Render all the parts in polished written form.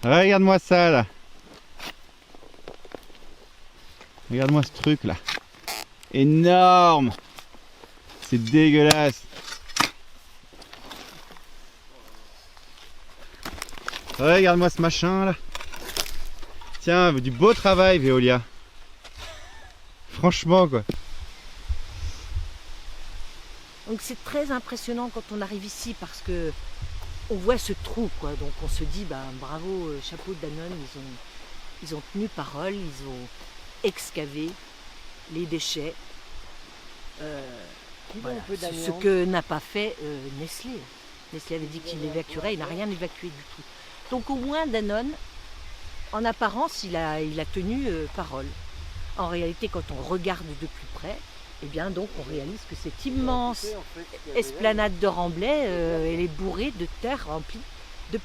Regarde-moi ça là. Regarde-moi ce truc là. Énorme. C'est dégueulasse. Regarde-moi ce machin là. Tiens, du beau travail Veolia. Franchement quoi. Donc c'est très impressionnant quand on arrive ici parce que on voit ce trou quoi. Donc on se dit bravo, chapeau de Danone, ils ont tenu parole, ils ont excavé les déchets. Voilà. Ce que n'a pas fait Nestlé. Nestlé avait dit qu'il évacuerait, il n'a rien évacué du tout. Donc au moins Danone, en apparence, il a tenu parole. En réalité, quand on regarde de plus près, eh bien donc on réalise que cette immense esplanade de Remblai, elle est bourrée de terre remplie de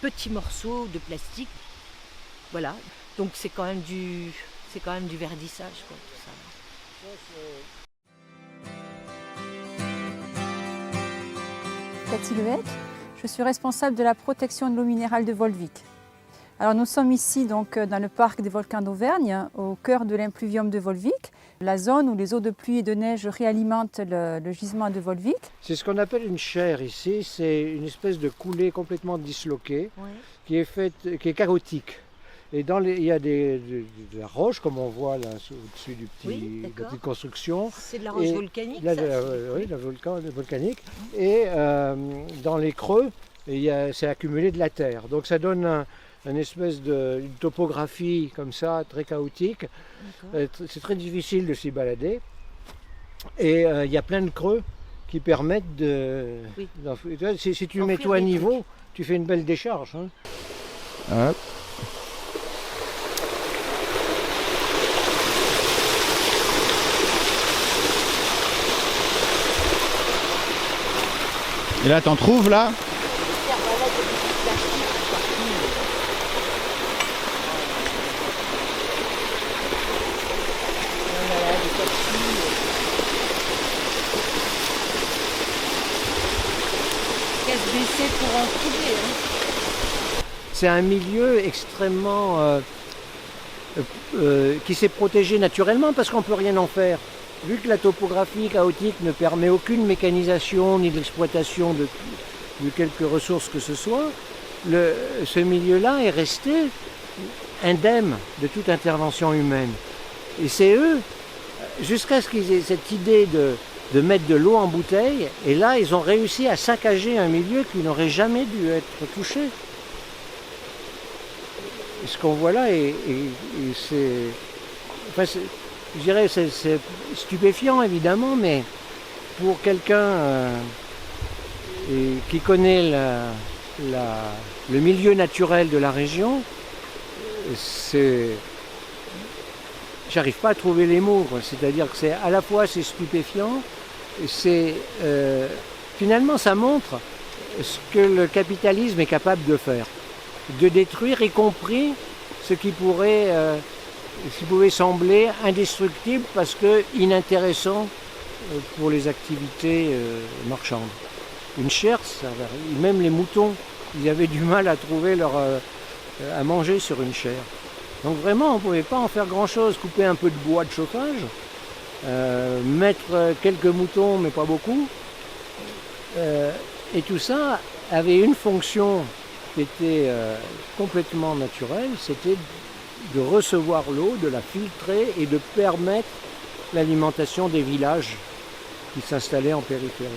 petits morceaux de plastique. Voilà. Donc c'est quand même du verdissage quoi, tout ça. Cathy Lehec, je suis responsable de la protection de l'eau minérale de Volvic. Alors nous sommes ici donc dans le parc des volcans d'Auvergne, au cœur de l'impluvium de Volvic, la zone où les eaux de pluie et de neige réalimentent le gisement de Volvic. C'est ce qu'on appelle une chaire ici, c'est une espèce de coulée complètement disloquée, qui est chaotique. Et il y a de la roche, comme on voit là au-dessus de la petite construction. C'est de la roche volcanique Oui, la volcanique. Et dans les creux, c'est accumulé de la terre. Donc ça donne une espèce une topographie comme ça, très chaotique. C'est très difficile de s'y balader. Et il y a plein de creux qui permettent de... Oui. Si tu mets tout à niveau, tu fais une belle décharge. Hein. Hop. Et là, t'en trouves là? Pour en trouver. C'est un milieu extrêmement qui s'est protégé naturellement parce qu'on ne peut rien en faire. Vu que la topographie chaotique ne permet aucune mécanisation ni de l'exploitation de quelques ressources que ce soit, ce milieu-là est resté indemne de toute intervention humaine. Et c'est eux, jusqu'à ce qu'ils aient cette idée de mettre de l'eau en bouteille, et là ils ont réussi à saccager un milieu qui n'aurait jamais dû être touché. Et ce qu'on voit là, je dirais c'est stupéfiant évidemment, mais pour quelqu'un qui connaît le milieu naturel de la région, j'arrive pas à trouver les mots. C'est-à-dire que à la fois c'est stupéfiant, finalement ça montre ce que le capitalisme est capable de faire, de détruire y compris ce qui pouvait sembler indestructible parce que inintéressant pour les activités marchandes. Une chaire, même les moutons, ils avaient du mal à trouver à manger sur une chaire. Donc vraiment on ne pouvait pas en faire grand chose, couper un peu de bois de chauffage, mettre quelques moutons mais pas beaucoup, et tout ça avait une fonction qui était complètement naturelle, c'était de recevoir l'eau, de la filtrer et de permettre l'alimentation des villages qui s'installaient en périphérie.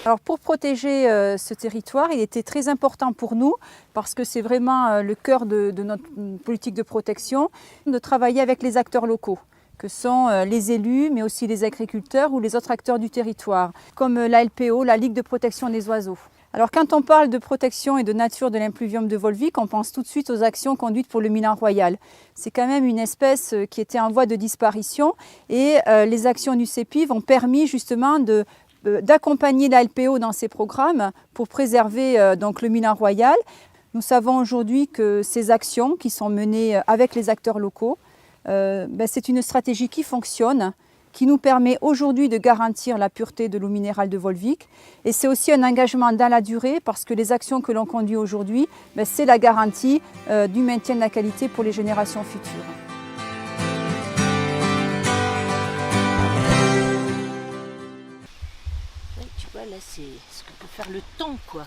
Alors pour protéger ce territoire, il était très important pour nous, parce que c'est vraiment le cœur de notre politique de protection, de travailler avec les acteurs locaux, que sont les élus, mais aussi les agriculteurs ou les autres acteurs du territoire, comme la LPO, la Ligue de protection des oiseaux. Alors quand on parle de protection et de nature de l'impluvium de Volvic, on pense tout de suite aux actions conduites pour le milan royal. C'est quand même une espèce qui était en voie de disparition, et les actions du CEPIV ont permis justement d'accompagner la LPO dans ses programmes pour préserver donc le milan royal. Nous savons aujourd'hui que ces actions qui sont menées avec les acteurs locaux, c'est une stratégie qui fonctionne, qui nous permet aujourd'hui de garantir la pureté de l'eau minérale de Volvic. Et c'est aussi un engagement dans la durée parce que les actions que l'on conduit aujourd'hui, c'est la garantie du maintien de la qualité pour les générations futures. Tu vois, là, c'est ce que peut faire le temps, quoi.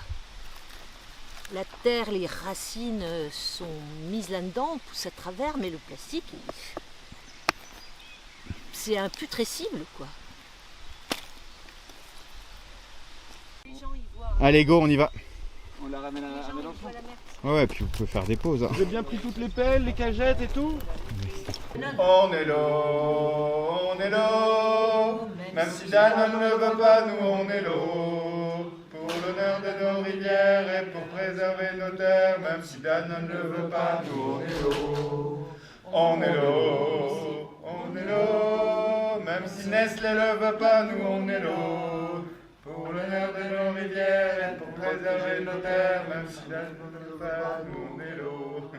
La terre, les racines sont mises là-dedans, poussent à travers, mais le plastique, c'est imputrescible, quoi. Allez, go, on y va. On la ramène à Mélenchon. Ouais, puis vous pouvez faire des pauses. J'ai bien pris toutes les pelles, les cagettes et tout. On est l'eau, même si Danone ne veut pas, nous on est l'eau. Pour l'honneur de nos rivières et pour préserver nos terres, même si Danone ne veut pas, nous on est l'eau. On est l'eau, même si Nestlé ne veut pas, nous on est l'eau. Pour l'honneur de nos rivières et pour préserver nos terres, même si Danone ne veut pas, nous on est l'eau.